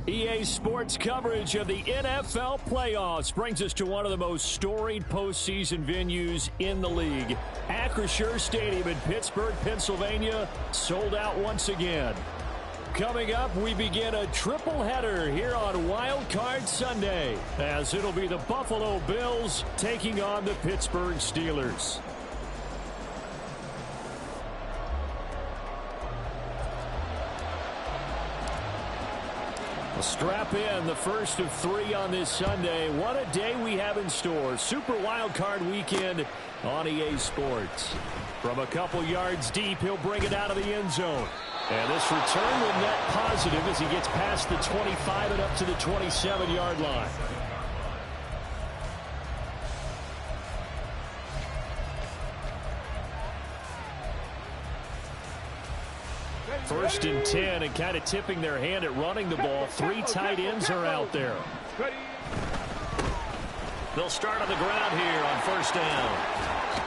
EA Sports coverage of the NFL playoffs brings us to one of the most storied postseason venues in the league. Acrisure Stadium in Pittsburgh, Pennsylvania, sold out once again. Coming up, we begin a triple header here on Wild Card Sunday, as it'll be the Buffalo Bills taking on the Pittsburgh Steelers. Strap in, the first of 3 on this Sunday. What a day we have in store. Super Wild Card Weekend on EA Sports. From a couple yards deep, he'll bring it out of the end zone. And this return will net positive as he gets past the 25 and up to the 27-yard line. First and 10, and kind of tipping their hand at running the ball. 3 tight ends are out there. They'll start on the ground here on first down.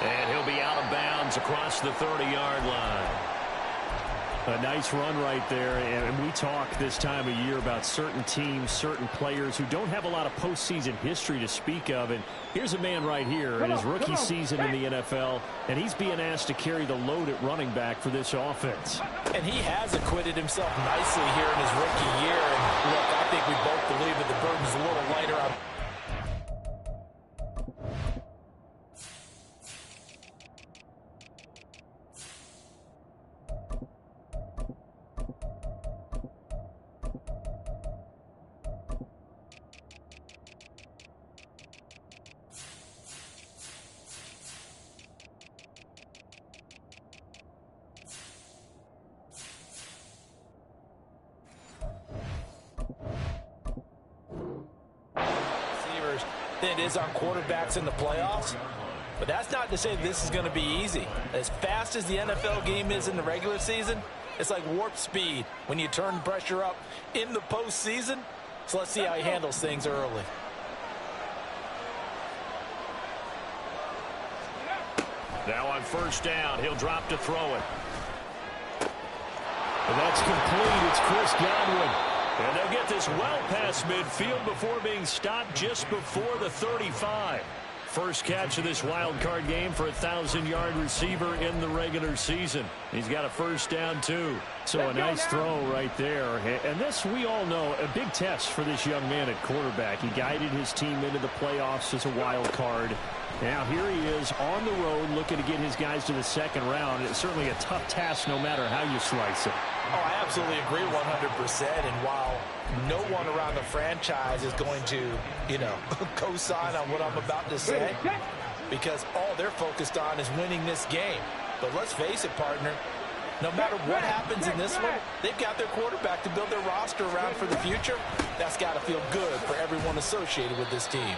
And he'll be out of bounds across the 30-yard line. A nice run right there, and we talk this time of year about certain teams, certain players who don't have a lot of postseason history to speak of, and here's a man right here in his rookie season in the NFL, and he's being asked to carry the load at running back for this offense. And he has acquitted himself nicely here in his rookie year, and look, I think we both believe that the burden's a little lighter on than it is on quarterbacks in the playoffs. But that's not to say this is going to be easy. As fast as the NFL game is in the regular season, it's like warp speed when you turn pressure up in the postseason. So let's see how he handles things early. Now on first down, he'll drop to throw it. And that's complete. It's Chris Godwin. And they'll get this well past midfield before being stopped just before the 35. First catch of this wild card game for a 1,000-yard receiver in the regular season. He's got a first down, too. So a nice throw right there. And this, we all know, a big test for this young man at quarterback. He guided his team into the playoffs as a wild card. Now here he is on the road looking to get his guys to the second round. It's certainly a tough task no matter how you slice it. Oh, I absolutely agree 100%. And while no one around the franchise is going to, co-sign on what I'm about to say, because all they're focused on is winning this game. But let's face it, partner, no matter what happens in this one, they've got their quarterback to build their roster around for the future. That's got to feel good for everyone associated with this team.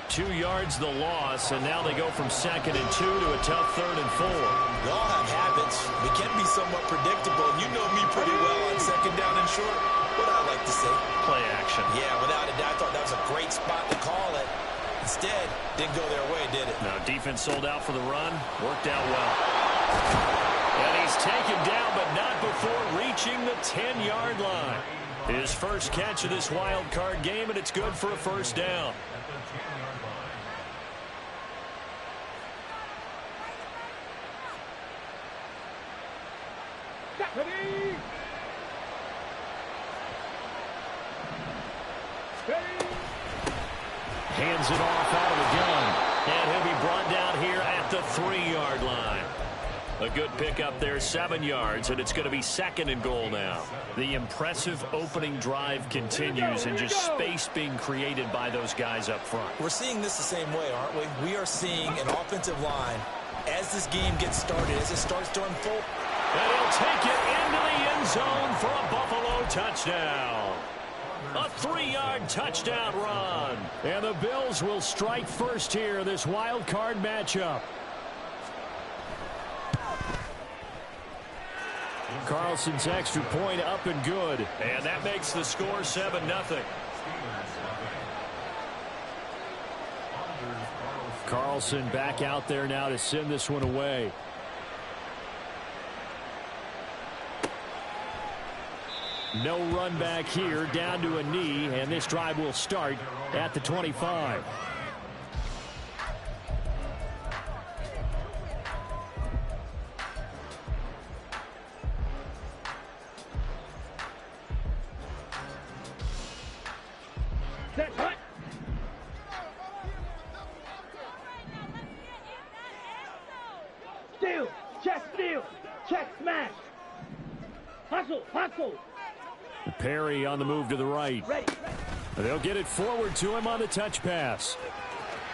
2 yards the loss, and now they go from 2nd and 2 to a tough 3rd and 4. We all have habits. We can be somewhat predictable. You know me pretty well on 2nd down and short. What I like to say. Play action. Yeah, without a doubt, I thought that was a great spot to call it. Instead, didn't go their way, did it? No, defense sold out for the run. Worked out well. And he's taken down, but not before reaching the 10-yard line. His first catch of this wild card game, and it's good for a first down. Ready? Hands it off out of the gun. And he'll be brought down here at the 3-yard line. A good pickup there, 7 yards, and it's going to be 2nd and goal now. The impressive opening drive continues, and just space being created by those guys up front. We're seeing this the same way, aren't we? We are seeing an offensive line, as this game gets started, as it starts to unfold. And he'll take it into the end zone for a Buffalo touchdown. A 3-yard touchdown run. And the Bills will strike first here, this wild card matchup. Carlson's extra point up and good. And that makes the score 7-0. Carlson back out there now to send this one away. No run back here, down to a knee, and this drive will start at the 25. Steal, check, smash. Hustle. Perry on the move to the right. They'll get it forward to him on the touch pass.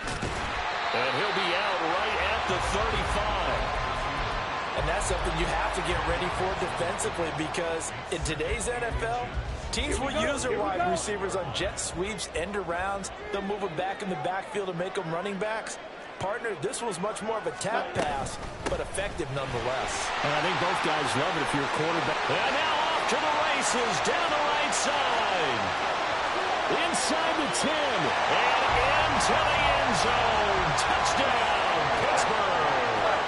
And he'll be out right at the 35. And that's something you have to get ready for defensively, because in today's NFL, teams will use their wide receivers on jet sweeps, end arounds. They'll move them back in the backfield and make them running backs. Partner, this was much more of a tap pass, but effective nonetheless. And I think both guys love it if you're a quarterback. And now off to the races, down the right side. Inside the 10, and into the end zone. Touchdown, Pittsburgh.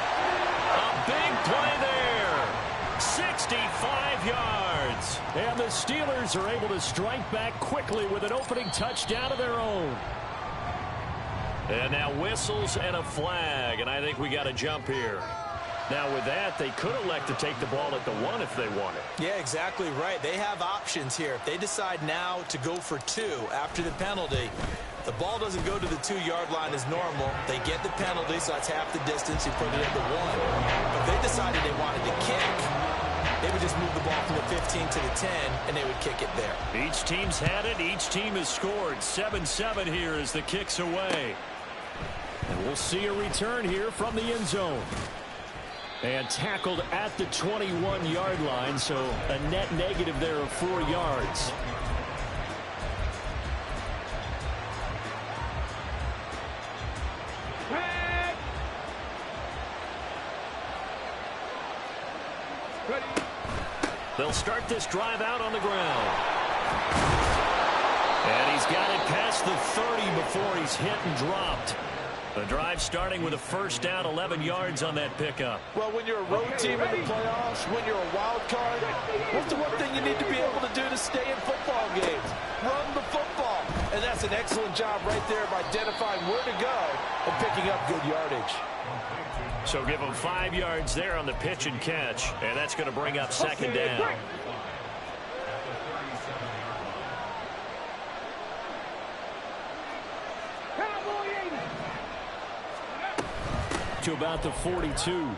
A big play there. 65 yards. And the Steelers are able to strike back quickly with an opening touchdown of their own. And now whistles and a flag, and I think we got a jump here. Now with that, they could elect to take the ball at the 1 if they wanted. Yeah, exactly right. They have options here. If they decide now to go for 2 after the penalty, the ball doesn't go to the 2-yard line as normal. They get the penalty, so that's half the distance. You put it at the 1. But if they decided they wanted to kick, they would just move the ball from the 15 to the 10, and they would kick it there. Each team's had it. Each team has scored. 7-7 here as the kick's away. And we'll see a return here from the end zone. And tackled at the 21-yard line, so a net negative there of 4 yards. They'll start this drive out on the ground. And he's got it past the 30 before he's hit and dropped. The drive starting with a first down, 11 yards on that pickup. Well, when you're a road team in the playoffs, when you're a wild card, what's the one thing you need to be able to do to stay in football games? Run the football. And that's an excellent job right there of identifying where to go and picking up good yardage. So give them 5 yards there on the pitch and catch, and that's going to bring up second down. To about the 42. Well,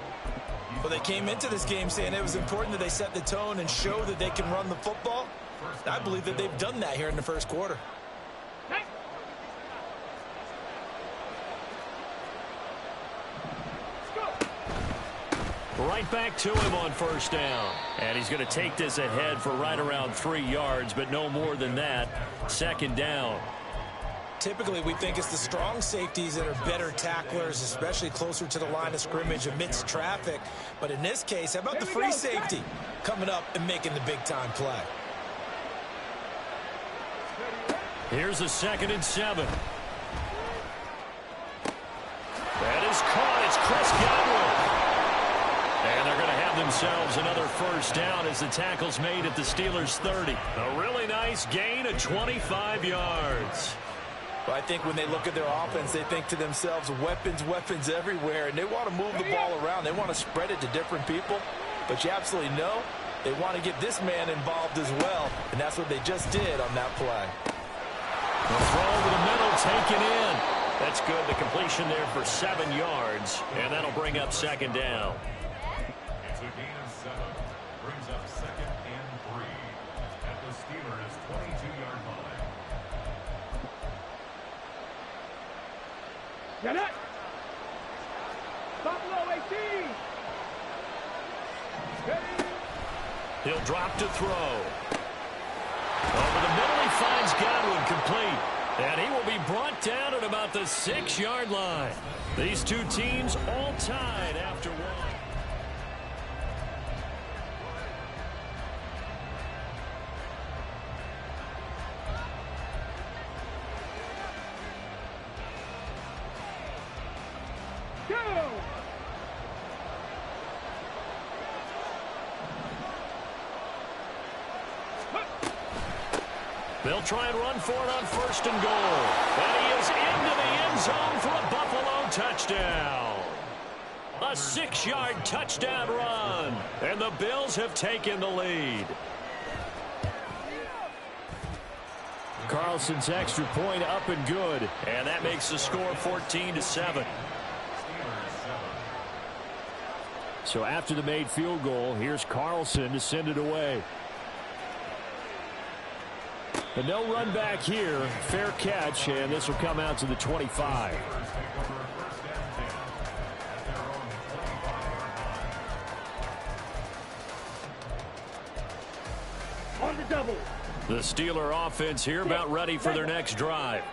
they came into this game saying it was important that they set the tone and show that they can run the football. I believe that they've done that here in the first quarter. Right back to him on first down. And he's going to take this ahead for right around 3 yards, but no more than that. Second down. Typically, we think it's the strong safeties that are better tacklers, especially closer to the line of scrimmage amidst traffic. But in this case, how about the free safety coming up and making the big-time play? Here's a 2nd and 7. That is caught. It's Chris Godwin. And they're going to have themselves another first down as the tackle's made at the Steelers' 30. A really nice gain of 25 yards. Well, I think when they look at their offense, they think to themselves, weapons everywhere, and they want to move the ball around. They want to spread it to different people, but you absolutely know they want to get this man involved as well, and that's what they just did on that play. The throw over the middle, taken in. That's good. The completion there for 7 yards, and that'll bring up second down. It's a gain of 7. Brings up 2nd and 3 at the Steelers' 22-yard line. Get it! Buffalo 18! He'll drop to throw. Over the middle, he finds Godwin complete. And he will be brought down at about the 6-yard line. These two teams all tied after one. They'll try and run for it on 1st and goal. And he is into the end zone for a Buffalo touchdown. A 6-yard touchdown run. And the Bills have taken the lead. Carlson's extra point up and good. And that makes the score 14-7. So after the made field goal, here's Carlson to send it away. But no run back here. Fair catch, and this will come out to the 25. On the double. The Steeler offense here about ready for their next drive.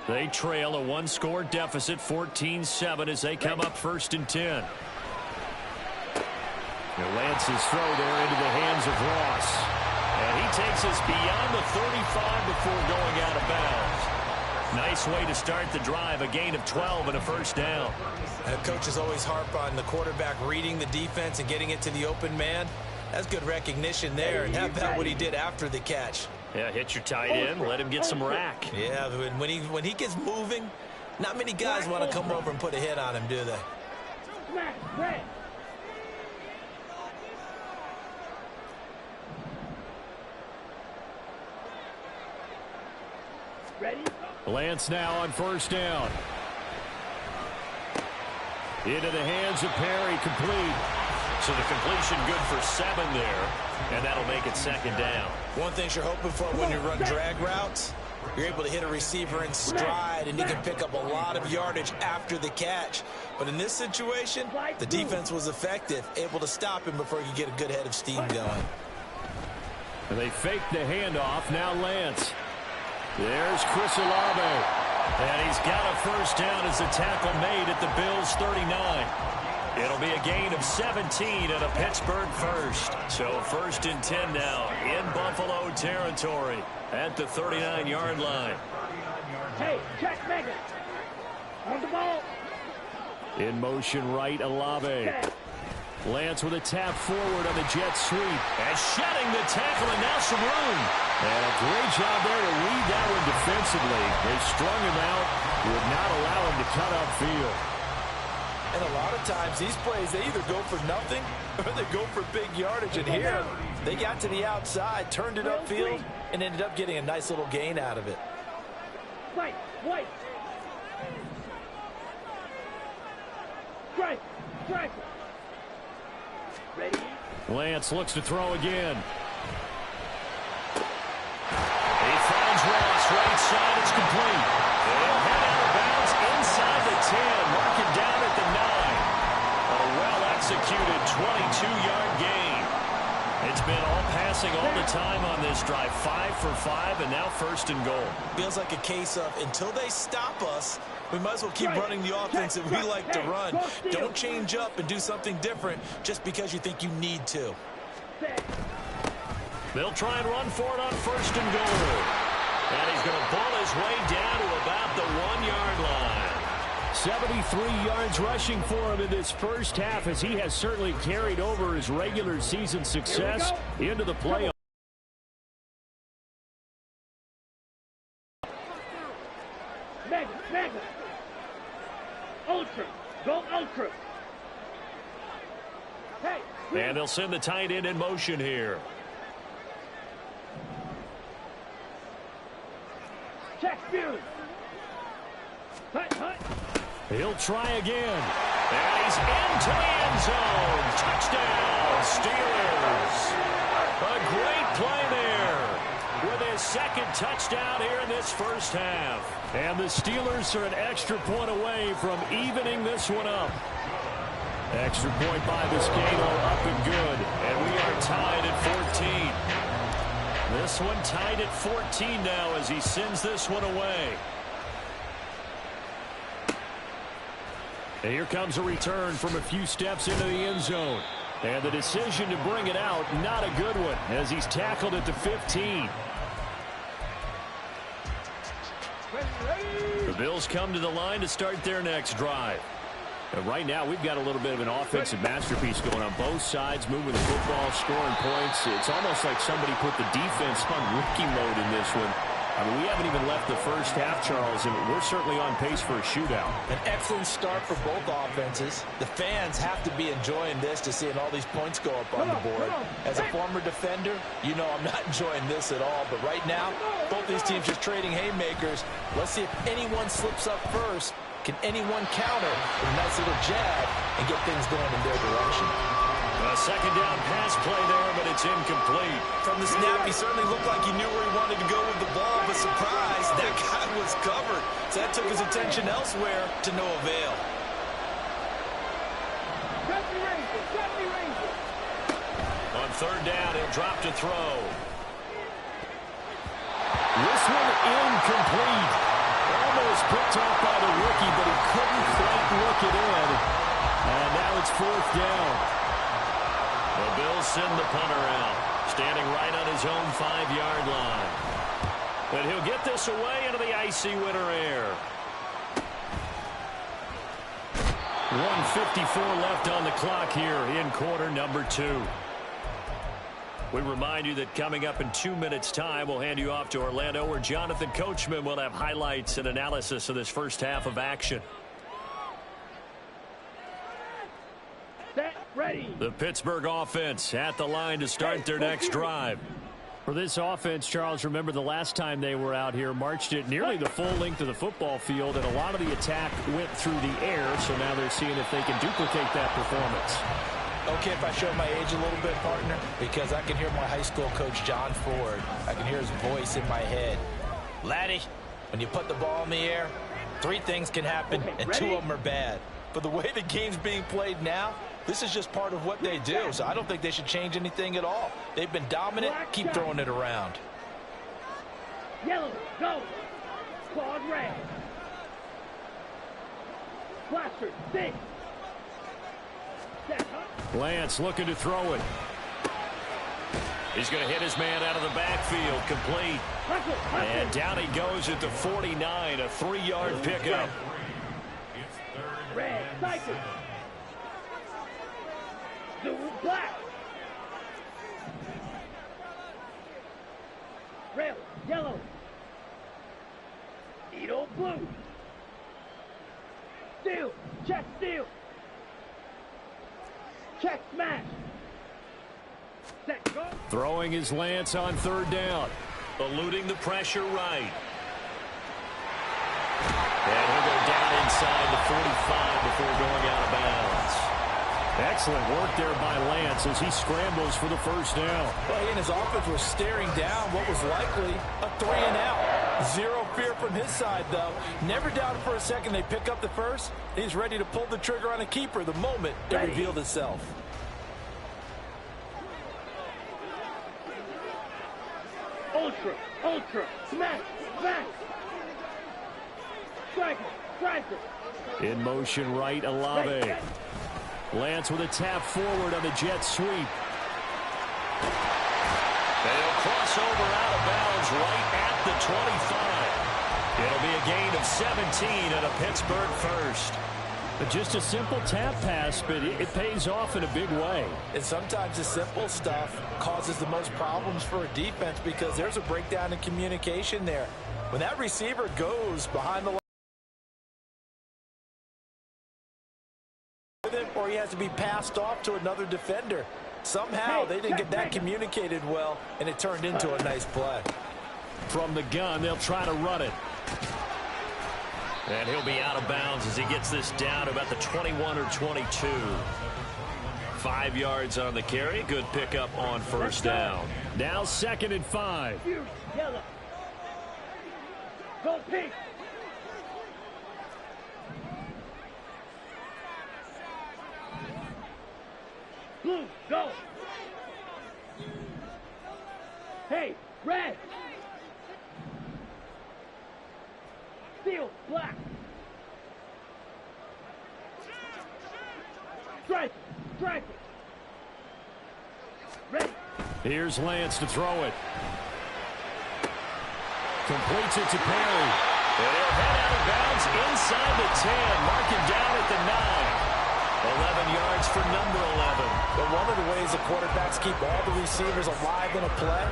They trail a 1-score deficit, 14-7, as they come up 1st and 10. Now Lance's throw there into the hands of Ross. And he takes us beyond the 35 before going out of bounds. Nice way to start the drive, a gain of 12 and a 1st down. Coaches always harp on the quarterback reading the defense and getting it to the open man. That's good recognition there. And how about what he did after the catch? Yeah, hit your tight end, let him get some rack. Yeah, when he gets moving, not many guys want to come over and put a hit on him, do they? Smack, red. Ready? Lance now on 1st down. Into the hands of Perry, complete. So the completion good for 7 there, and that'll make it 2nd down. One thing you're hoping for when you run drag routes, you're able to hit a receiver in stride, and he can pick up a lot of yardage after the catch. But in this situation, the defense was effective, able to stop him before you get a good head of steam going. And they fake the handoff. Now Lance. There's Chris Olave. And he's got a 1st down as the tackle made at the Bills' 39. It'll be a gain of 17 and a Pittsburgh 1st. So 1st and 10 now in Buffalo territory at the 39-yard line. Hey, check Megan. On the ball. In motion right, Olave. Lance with a tap forward on the jet sweep. And shedding the tackle, and now some room. And a great job there to read that one defensively. They strung him out, would not allow him to cut upfield. And a lot of times, these plays, they either go for nothing or they go for big yardage. And here, they got to the outside, turned it upfield, and ended up getting a nice little gain out of it. Right, white. Strike, strike. Ready? Lance looks to throw again. He finds Ross, right side, it's complete. They'll head out of bounds inside the 10, mark it down at the 9. A well-executed 22-yard gain. It's been all passing all the time on this drive. 5 for 5, and now 1st and goal. Feels like a case of until they stop us, we might as well keep running the offense that we like to run. Don't change up and do something different just because you think you need to. They'll try and run for it on 1st and goal. And he's going to pull his way down to about the 1-yard line. 73 yards rushing for him in this first half, as he has certainly carried over his regular season success into the playoffs. Mega. Ultra. Go ultra. Hey. And they'll send the tight end in motion here. Check Spears. Hut. He'll try again. And he's into the end zone. Touchdown, Steelers. A great play there with his 2nd touchdown here in this first half. And the Steelers are an extra point away from evening this one up. Extra point by Vizcaino, up and good. And we are tied at 14. This one tied at 14 now as he sends this one away. And here comes a return from a few steps into the end zone. And the decision to bring it out, not a good one, as he's tackled at the 15. The Bills come to the line to start their next drive. And right now, we've got a little bit of an offensive masterpiece going on both sides, moving the football, scoring points. It's almost like somebody put the defense on rookie mode in this one. I mean, we haven't even left the first half, Charles, and we're certainly on pace for a shootout. An excellent start for both offenses. The fans have to be enjoying this to seeing all these points go up on the board. As a former defender, you know I'm not enjoying this at all. But right now, both these teams just trading haymakers. Let's see if anyone slips up first. Can anyone counter with a nice little jab and get things going in their direction? A second down pass play there, but it's incomplete. From the snap, he certainly looked like he knew where he wanted to go with the ball, but surprise, that guy was covered. So that took his attention elsewhere to no avail. On third down, he'll drop to throw. This one incomplete. Almost picked off by the rookie, but he couldn't quite look it in. And now it's fourth down. The Bills send the punter out, standing right on his own 5-yard line. But he'll get this away into the icy winter air. 1:54 left on the clock here in quarter number 2. We remind you that coming up in 2 minutes' time, we'll hand you off to Orlando, where Jonathan Coachman will have highlights and analysis of this first half of action. Ready. The Pittsburgh offense at the line to start their next drive. For this offense, Charles, remember the last time they were out here, marched it nearly the full length of the football field, and a lot of the attack went through the air, so now they're seeing if they can duplicate that performance. Okay, if I show my age a little bit, partner, because I can hear my high school coach, John Ford. I can hear his voice in my head. Laddie, when you put the ball in the air, 3 things can happen, and 2 of them are bad. But the way the game's being played now, this is just part of what they do, so I don't think they should change anything at all. They've been dominant. Keep throwing it around. Yellow, go. Claude red. Blaster, 6. Lance looking to throw it. He's going to hit his man out of the backfield, complete. And down he goes at the 49, a 3-yard pickup. Red, cycle. Black. Red, yellow. Edo blue. Steal, check steal. Check smash. Set, go. Throwing his Lance on third down. Eluding the pressure right. And he'll go down inside the 45 before going out of bounds. Excellent work there by Lance as he scrambles for the first down. Well, he and his offense were staring down what was likely a 3-and-out. Zero fear from his side, though. Never doubted for a second they pick up the first. He's ready to pull the trigger on a keeper the moment it revealed itself. Ultra, ultra, smash, smash. Striker, striker. In motion right, Olave. Lance with a tap forward on the jet sweep. They'll cross over out of bounds right at the 25. It'll be a gain of 17 and a Pittsburgh first. But just a simple tap pass, but it pays off in a big way. And sometimes the simple stuff causes the most problems for a defense because there's a breakdown in communication there. When that receiver goes behind the line, or he has to be passed off to another defender. Somehow they didn't get that communicated well, and it turned into a nice play. From the gun, they'll try to run it. And he'll be out of bounds as he gets this down about the 21 or 22. 5 yards on the carry. Good pickup on first down. Now 2nd and 5. Yellow. Go pink. Blue, go. Hey, red. Steel, black. Strike, strike. Ready. Here's Lance to throw it. Completes it to Perry. And he'll head out of bounds inside the 10. Mark him down at the 9. 11 yards for number 11. But one of the ways the quarterbacks keep all the receivers alive in a play,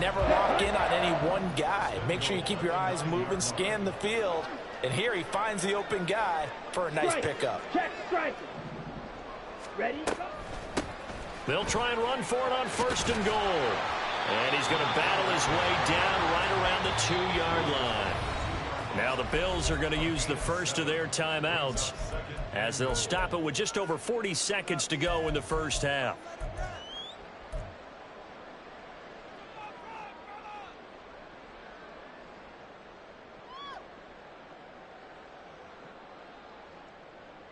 never lock in on any one guy. Make sure you keep your eyes moving, scan the field. And here he finds the open guy for a nice pickup. Check, strike. Ready? They'll try and run for it on 1st and goal. And he's going to battle his way down right around the 2-yard line. Now the Bills are going to use the first of their timeouts as they'll stop it with just over 40 seconds to go in the first half.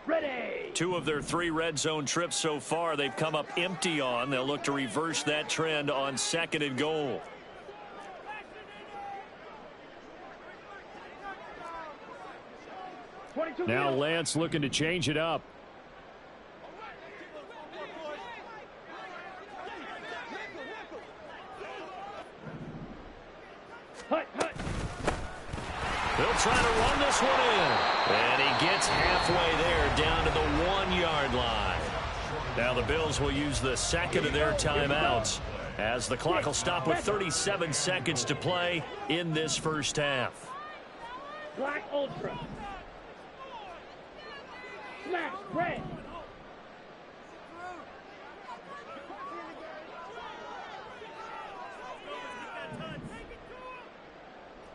Ready. 2 of their 3 red zone trips so far they've come up empty on. They'll look to reverse that trend on 2nd and goal. Now Lance looking to change it up. Hut, hut. They'll try to run this one in. And he gets halfway there down to the 1-yard line. Now the Bills will use the second of their timeouts as the clock will stop with 37 seconds to play in this first half. Black Ultra. Smash, red.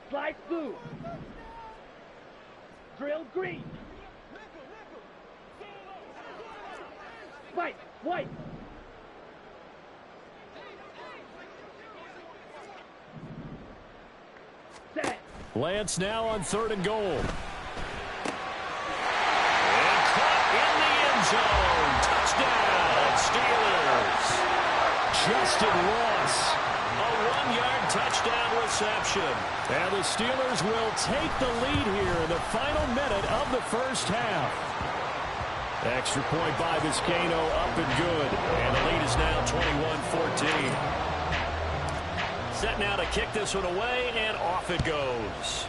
Slice blue. Drill green. Spike white. Set. Lance now on 3rd and goal. And caught in the end zone. Touchdown, Steelers. Justin Ross. A 1-yard touchdown reception. And the Steelers will take the lead here in the final minute of the first half. Extra point by Vizcaino, up and good. And the lead is now 21-14. Set now to kick this one away, and off it goes.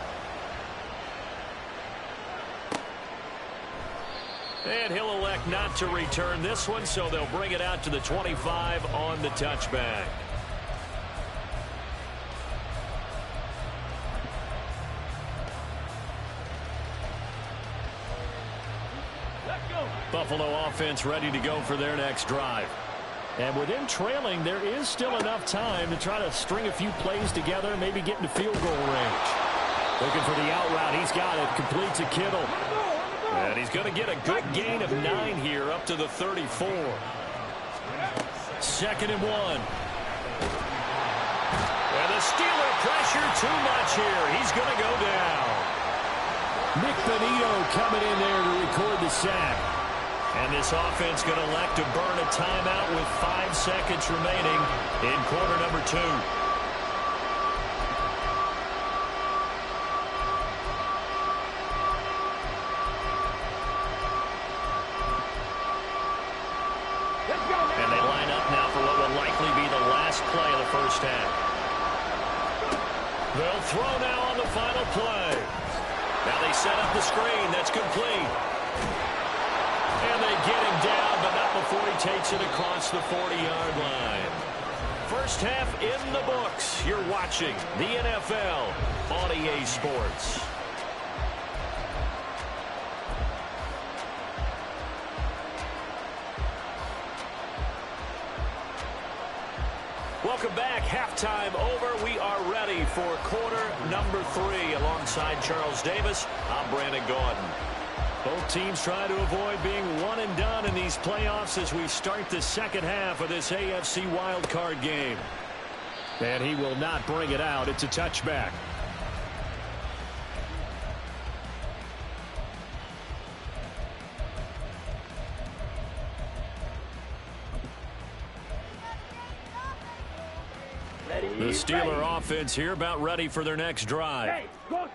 And he'll elect not to return this one, so they'll bring it out to the 25 on the touchback. Buffalo offense ready to go for their next drive. And with them trailing, there is still enough time to try to string a few plays together, maybe get into field goal range. Looking for the out route. He's got it. Complete to Kittle. And he's going to get a good gain of 9 here up to the 34. 2nd and 1. And the Steeler pressure too much here. He's going to go down. Nick Benito coming in there to record the sack. And this offense going to elect to burn a timeout with 5 seconds remaining in quarter number 2. And they line up now for what will likely be the last play of the first half. They'll throw now on the final play. Now they set up the screen. That's complete. And they get him down, but not before he takes it across the 40-yard line. First half in the books. You're watching the NFL on EA Sports. Welcome back. Halftime over. We are ready for quarter number 3. Alongside Charles Davis, I'm Brandon Gaudin. Both teams try to avoid being one and done in these playoffs as we start the second half of this AFC wildcard game. And he will not bring it out. It's a touchback. The Steeler offense here about ready for their next drive.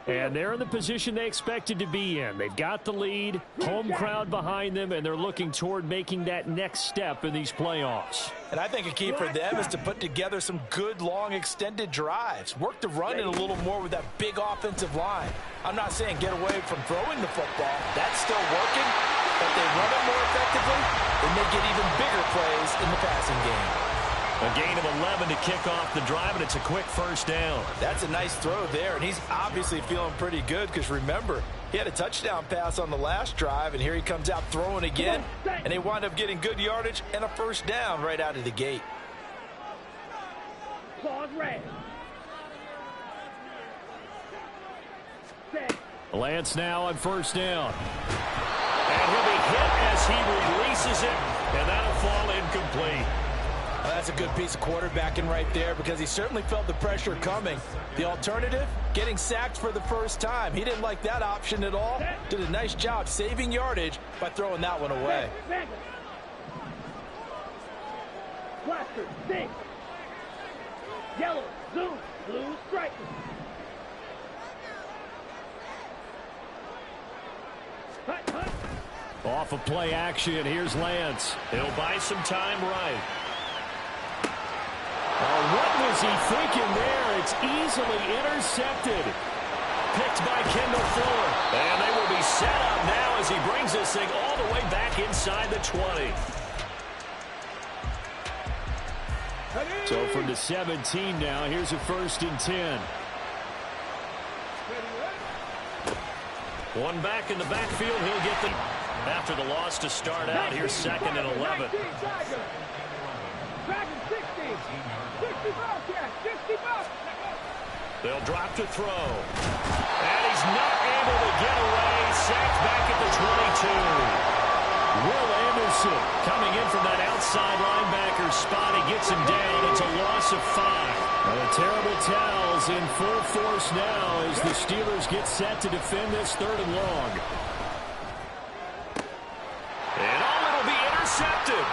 And they're in the position they expected to be in. They've got the lead, home crowd behind them, and they're looking toward making that next step in these playoffs. And I think a key for them is to put together some good, long, extended drives. Work the run in a little more with that big offensive line. I'm not saying get away from throwing the football. That's still working. But they run it more effectively, and they get even bigger plays in the passing game. A gain of 11 to kick off the drive, and it's a quick first down. That's a nice throw there, and he's obviously feeling pretty good because, remember, he had a touchdown pass on the last drive, and here he comes out throwing again, and they wind up getting good yardage and a first down right out of the gate. Claws red. Lance now on first down. And he'll be hit as he releases it, and that'll fall incomplete. Well, that's a good piece of quarterbacking right there because he certainly felt the pressure coming. The alternative, getting sacked for the first time. He didn't like that option at all. Did a nice job saving yardage by throwing that one away. Blaster, six. Yellow, zoom, blue, stripe. Off of play action, here's Lance. He'll buy some time right. Oh, what was he thinking there? It's easily intercepted. Picked by Kendall Fuller. And they will be set up now as he brings this thing all the way back inside the 20. So from the 17 now, here's a 1st and 10. One back in the backfield. He'll get the... After the loss to start out, here's 2nd and 11. They'll drop to throw. And he's not able to get away. Sacked back at the 22. Will Anderson Coming in from that outside linebacker spot. He gets him down. It's a loss of 5. And the terrible towels in full force now as the Steelers get set to defend this 3rd and long. And it'll be intercepted.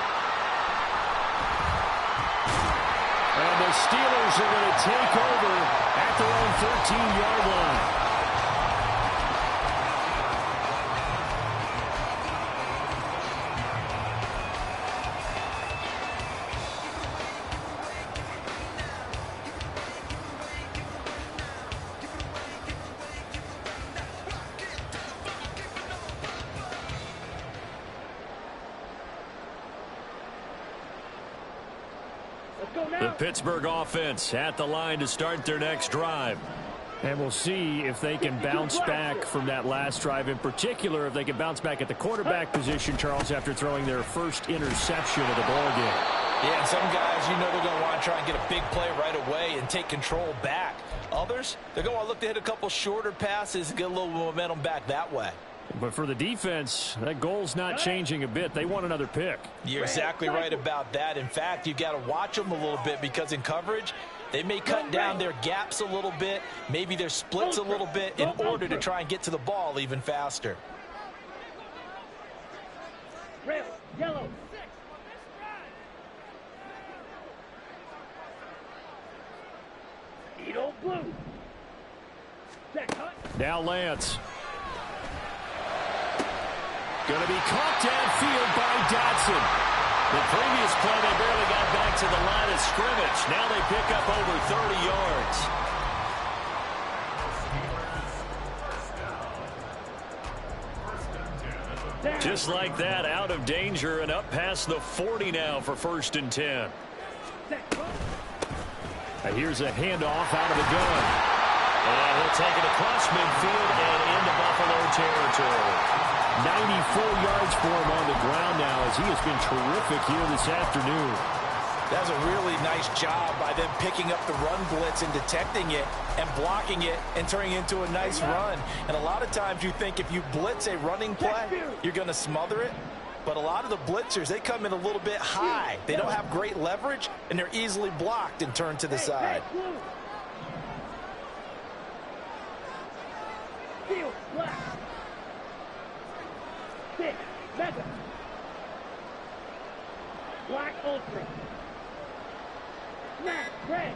And the Steelers are going to take over at their own 13-yard line. The Pittsburgh offense at the line to start their next drive. And we'll see if they can bounce back from that last drive, in particular if they can bounce back at the quarterback position, Charles, after throwing their first interception of the ballgame. Yeah, and some guys, you know they're going to want to try and get a big play right away and take control back. Others, they're going to look to hit a couple shorter passes and get a little momentum back that way. But for the defense, that goal's not changing a bit. They want another pick. You're exactly right about that. In fact, you've got to watch them a little bit because in coverage, they may cut down their gaps a little bit, maybe their splits a little bit in order to try and get to the ball even faster. Red, yellow. Edo blue. Now Lance. Going to be caught downfield by Dotson. The previous play, they barely got back to the line of scrimmage. Now they pick up over 30 yards. Just like that, out of danger and up past the 40 now for 1st and 10. Here's a handoff out of the gun. And he'll take it across midfield and into Buffalo territory. 94 yards for him on the ground now as he has been terrific here this afternoon. That's a really nice job by them picking up the run blitz and detecting it and blocking it and turning it into a nice run. And a lot of times you think if you blitz a running play, you're going to smother it. But a lot of the blitzers, they come in a little bit high. They don't have great leverage, and they're easily blocked and turned to the side. Black Ultra. Snap, red.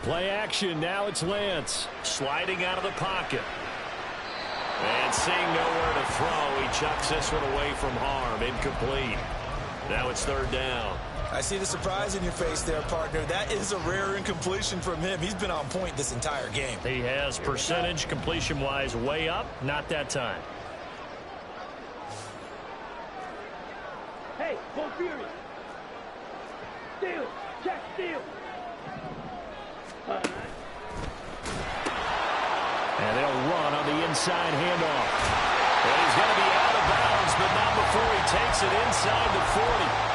Play action. Now it's Lance. Sliding out of the pocket. And seeing nowhere to throw, he chucks this one away from harm. Incomplete. Now it's third down. I see the surprise in your face there, partner. That is a rare incompletion from him. He's been on point this entire game. He has percentage completion-wise way up. Not that time. Hey, go Fury. Steal. Check steal. And they'll run on the inside handoff. And he's going to be out of bounds, but not before he takes it inside the 40.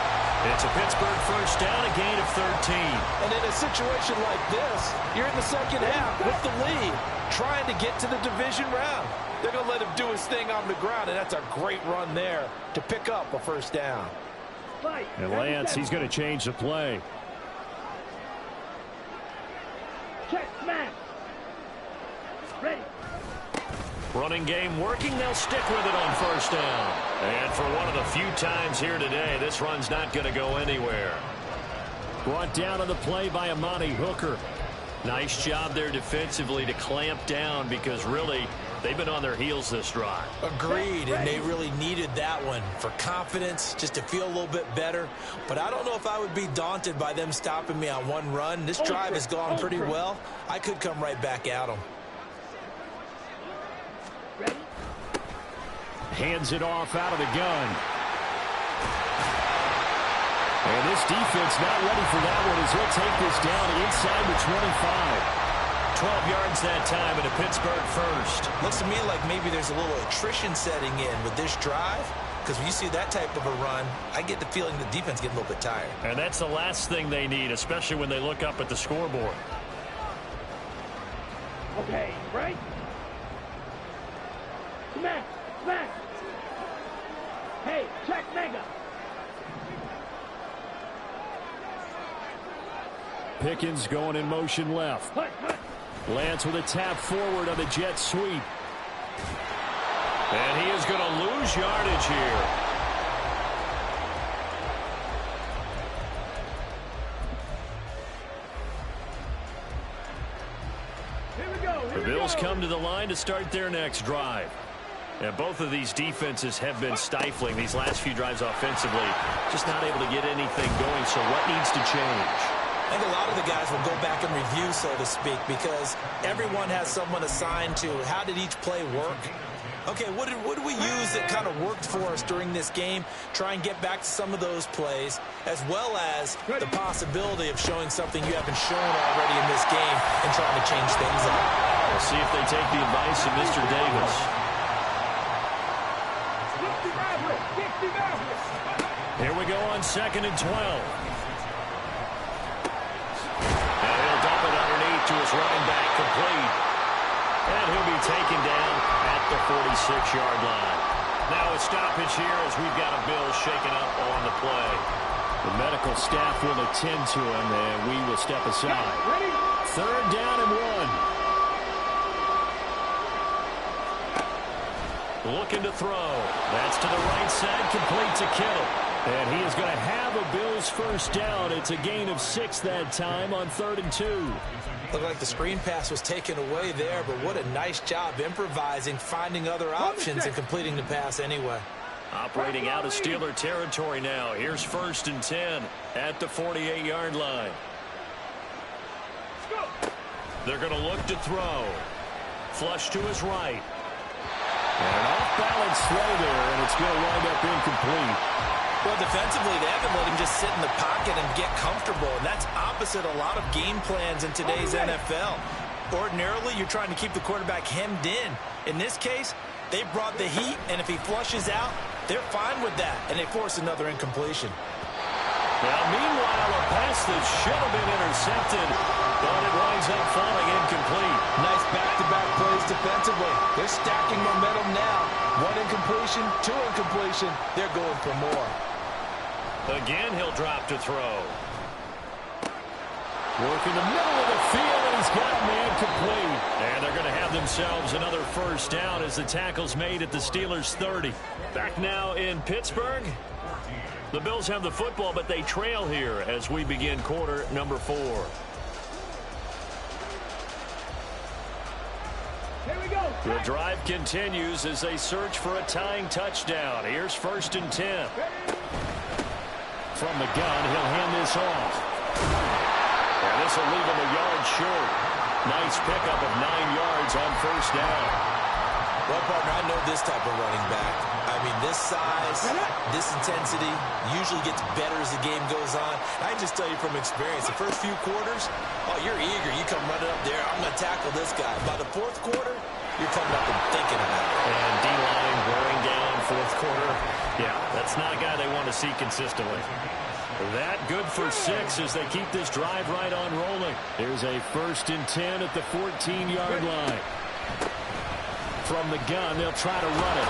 It's a Pittsburgh first down, a gain of 13. And in a situation like this, you're in the second half with the lead, trying to get to the division round. They're going to let him do his thing on the ground, and that's a great run there to pick up a first down. And Lance, he's going to change the play. Check, smash. Ready. Running game working. They'll stick with it on first down. And for one of the few times here today, this run's not going to go anywhere. Brought down on the play by Amani Hooker. Nice job there defensively to clamp down because really they've been on their heels this drive. Agreed, and they really needed that one for confidence, just to feel a little bit better. But I don't know if I would be daunted by them stopping me on one run. This drive has gone pretty well. I could come right back at them. Ready. Hands it off out of the gun. And this defense not ready for that one as he'll take this down inside the 25. 12 yards that time and a Pittsburgh first. Looks to me like maybe there's a little attrition setting in with this drive, because when you see that type of a run, I get the feeling the defense getting a little bit tired. And that's the last thing they need, especially when they look up at the scoreboard. Okay, right. Smash, smash. Hey, check mega. Pickens going in motion left. Hut, hut. Lance with a tap forward on the jet sweep. And he is going to lose yardage here. Here we go. The Bills come to the line to start their next drive. And both of these defenses have been stifling these last few drives offensively. Just not able to get anything going. So what needs to change? I think a lot of the guys will go back and review, so to speak, because everyone has someone assigned to how did each play work. Okay, what did we use that kind of worked for us during this game? Try and get back to some of those plays, as well as the possibility of showing something you haven't shown already in this game and trying to change things up. We'll see if they take the advice of Mr. Davis. Here we go on 2nd and 12. And he'll dump it underneath to his running back, complete. And he'll be taken down at the 46-yard line. Now a stoppage here as we've got a Bill shaken up on the play. The medical staff will attend to him, and we will step aside. 3rd down and 1. Looking to throw. That's to the right side, complete to Kittle. And he is going to have a Bills first down. It's a gain of 6 that time on 3rd and 2. Looked like the screen pass was taken away there, but what a nice job improvising, finding other options, and completing the pass anyway. Operating out of Steeler territory now. Here's 1st and 10 at the 48-yard line. They're going to look to throw. Flush to his right. And an off-balance throw there, and it's going to wind up incomplete. Well, defensively, they haven't let him just sit in the pocket and get comfortable, and that's opposite a lot of game plans in today's NFL. Ordinarily, you're trying to keep the quarterback hemmed in. In this case, they brought the heat, and if he flushes out, they're fine with that, and they force another incompletion. Now, meanwhile, a pass that should have been intercepted, but it winds up falling incomplete. Nice back-to-back plays defensively. They're stacking momentum now. 1 incompletion, 2 incompletion. They're going for more. Again, he'll drop to throw. Work in the middle of the field, and he's got a man complete. And they're going to have themselves another first down as the tackle's made at the Steelers' 30. Back now in Pittsburgh. The Bills have the football, but they trail here as we begin quarter number 4. The drive continues as they search for a tying touchdown. Here's 1st and 10. From the gun, he'll hand this off. And this will leave him a yard short. Nice pickup of 9 yards on 1st down. Well, partner, I know this type of running back. I mean, this size, this intensity usually gets better as the game goes on. I can just tell you from experience, the first few quarters, oh, you're eager. You come running up there, I'm going to tackle this guy. By the 4th quarter, you're coming up and thinking about it. And D-line wearing down 4th quarter. Yeah, that's not a guy they want to see consistently. That good for 6 as they keep this drive right on rolling. There's a 1st and 10 at the 14-yard line. From the gun, they'll try to run it.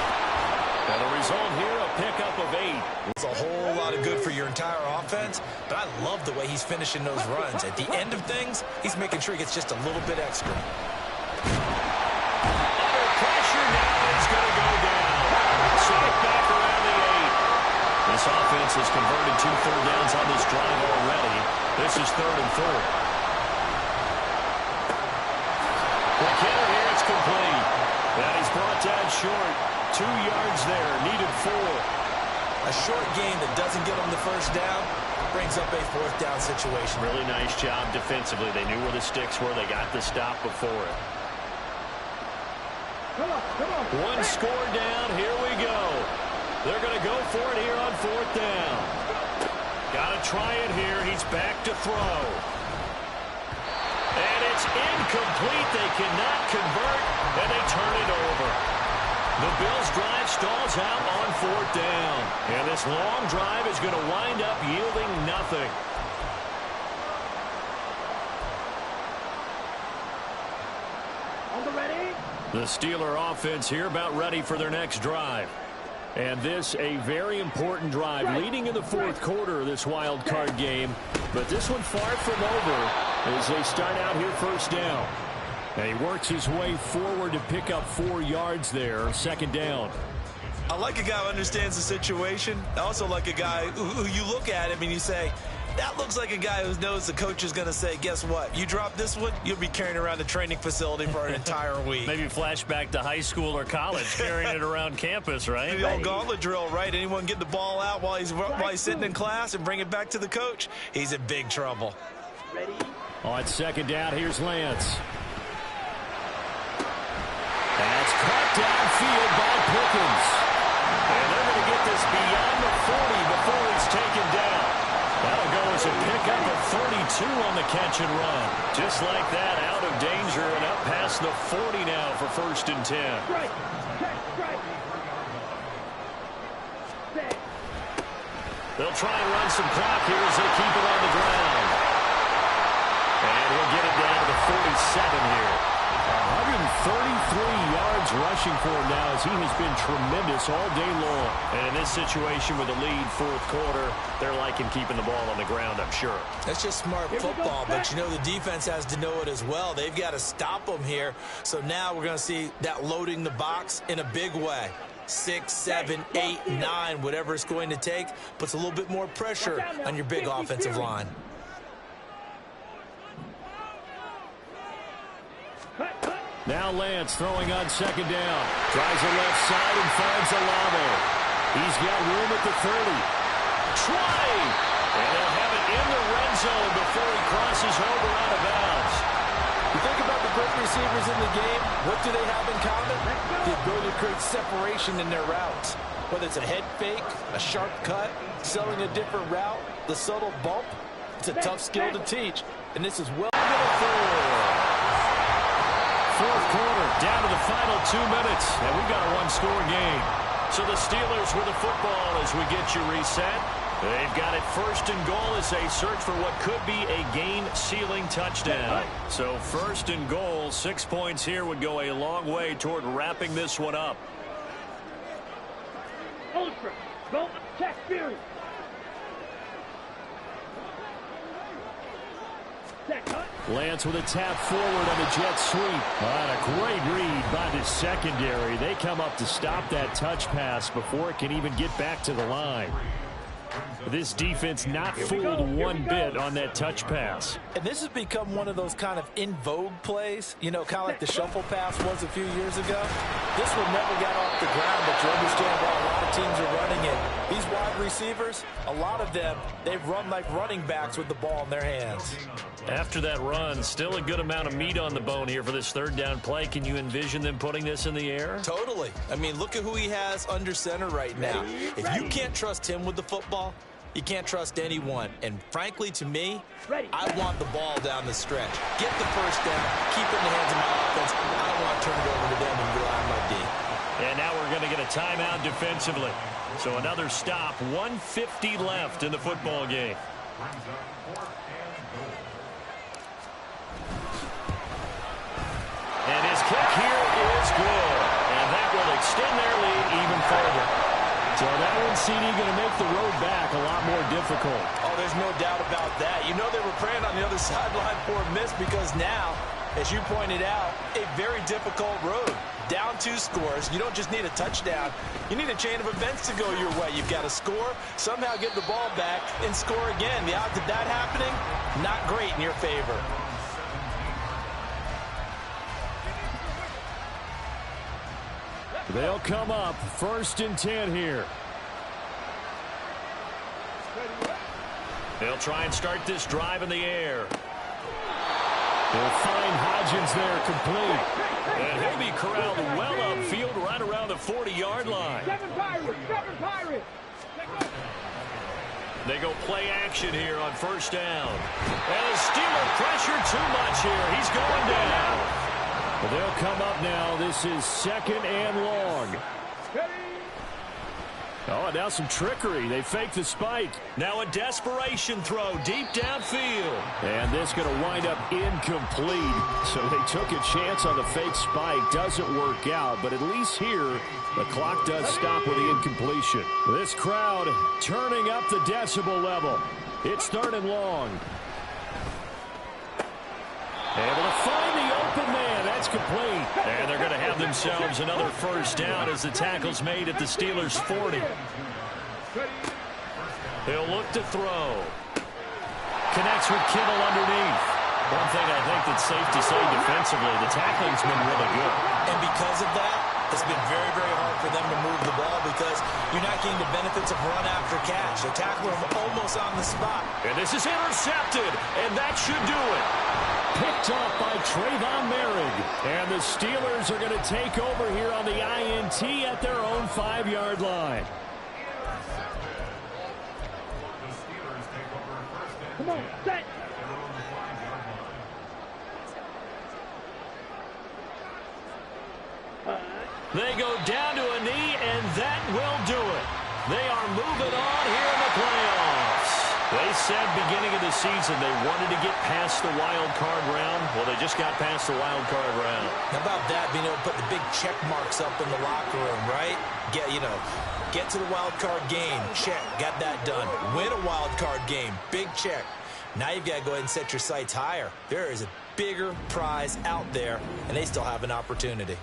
And the result here, a pickup of 8. It's a whole lot of good for your entire offense, but I love the way he's finishing those runs. At the end of things, he's making sure he gets just a little bit extra. Under pressure now, it's going to go down. Sacked back around the 8. This offense has converted 2 third downs on this drive already. This is 3rd and 4. McKinnon here, it's complete. And he's brought down short. 2 yards there, needed 4. A short gain that doesn't get him the 1st down brings up a 4th down situation. Really nice job defensively. They knew where the sticks were. They got the stop before it. Come on. 1 score down. Here we go. They're going to go for it here on 4th down. Got to try it here. He's back to throw. And it's incomplete. They cannot convert, and they turn it over. The Bills' drive stalls out on 4th down. And this long drive is going to wind up yielding nothing. On the ready. The Steeler offense here about ready for their next drive. And this a very important drive leading in the 4th quarter of this wild card game. But this one far from over as they start out here 1st down. And he works his way forward to pick up 4 yards there, 2nd down. I like a guy who understands the situation. I also like a guy who you look at him and you say, that looks like a guy who knows the coach is going to say, guess what? You drop this one, you'll be carrying around the training facility for an entire week. Maybe flashback to high school or college, carrying it around campus, right? The old gauntlet drill, right? Anyone get the ball out while he's sitting in class and bring it back to the coach, he's in big trouble. Ready. On 2nd down, here's Lance. That's caught downfield by Pickens. And they're going to get this beyond the 40 before it's taken down. That'll go as a pickup of 32 on the catch and run. Just like that, out of danger and up past the 40 now for 1st and 10. Strike. They'll try and run some clock here as they keep it on the ground. And he'll get it down to the 47 here. 133 yards rushing for him now as he has been tremendous all day long. And in this situation with the lead 4th quarter, they're liking keeping the ball on the ground, I'm sure. That's just smart football, but you know the defense has to know it as well. They've got to stop them here. So now we're going to see that loading the box in a big way. 6, 7, 8, 9, whatever it's going to take, puts a little bit more pressure on your big offensive line. Now Lance throwing on 2nd down. Tries the left side and finds Olave. He's got room at the 30. Try! And they'll have it in the red zone before he crosses over out of bounds. You think about the great receivers in the game, what do they have in common? The ability to create separation in their routes. Whether it's a head fake, a sharp cut, selling a different route, the subtle bump, it's a tough skill to teach. And this is well into the 4th quarter, down to the final 2 minutes, and we've got a 1-score game. So the Steelers with the football as we get you reset. They've got it 1st and goal as they search for what could be a game-sealing touchdown. So 1st and goal, 6 points here would go a long way toward wrapping this one up. Ultra. Go. Check. Fury. Lance with a tap forward on the jet sweep. And a great read by the secondary. They come up to stop that touch pass before it can even get back to the line. This defense not fooled one bit on that touch pass. And this has become one of those kind of in vogue plays, you know, kind of like the shuffle pass was a few years ago. This one never got off the ground, but you understand why a lot of teams are running it. These wide receivers, a lot of them, they've run like running backs with the ball in their hands. After that run, still a good amount of meat on the bone here for this third down play. Can you envision them putting this in the air? Totally. I mean, look at who he has under center right now. If you can't trust him with the football, you can't trust anyone. And frankly, to me, I want the ball down the stretch. Get the first down, keep it in the hands of my offense. I don't want to turn it over to them and rely on my D. And now we're going to get a timeout defensively. So another stop, 1:50 left in the football game. And his kick here is good. And that will extend their lead even further. So that one, CD, going to make the road back a lot more difficult. Oh, there's no doubt about that. You know they were praying on the other sideline for a miss because now, as you pointed out, a very difficult road. Down 2 scores. You don't just need a touchdown. You need a chain of events to go your way. You've got to score, somehow get the ball back, and score again. The odds of that happening, not great in your favor. They'll come up 1st and 10 here. They'll try and start this drive in the air. They'll find Hodgins there complete. And he'll be corralled well upfield right around the 40-yard line. 7 Pirates. They go play action here on 1st down. And the Steeler pressure too much here. He's going down. Well, they'll come up now. This is 2nd and long. Oh, now some trickery. They fake the spike. Now a desperation throw deep downfield. And this going to wind up incomplete. So they took a chance on the fake spike. Doesn't work out, but at least here the clock does stop with the incompletion. This crowd turning up the decibel level. It's 3rd and long. Able to find the open man. That's complete. And they're going to have themselves another 1st down as the tackle's made at the Steelers' 40. He'll look to throw. Connects with Kittle underneath. One thing I think that's safe to say defensively, the tackling's been really good. And because of that, it's been very, very hard for them to move the ball because you're not getting the benefits of run after catch. They tackle him almost on the spot. And this is intercepted, and that should do it. Picked off by Trayvon Merrick. And the Steelers are going to take over here on the INT at their own 5-yard line. Come on, set. They go down to a knee, and that will do it. They are moving on here in the playoffs. They said beginning of the season they wanted to get past the wild card round. Well, they just got past the wild card round. How about that, being able to put the big check marks up in the locker room, right? Get to the wild card game. Check. Got that done. Win a wild card game. Big check. Now you've got to go ahead and set your sights higher. There is a bigger prize out there, and they still have an opportunity.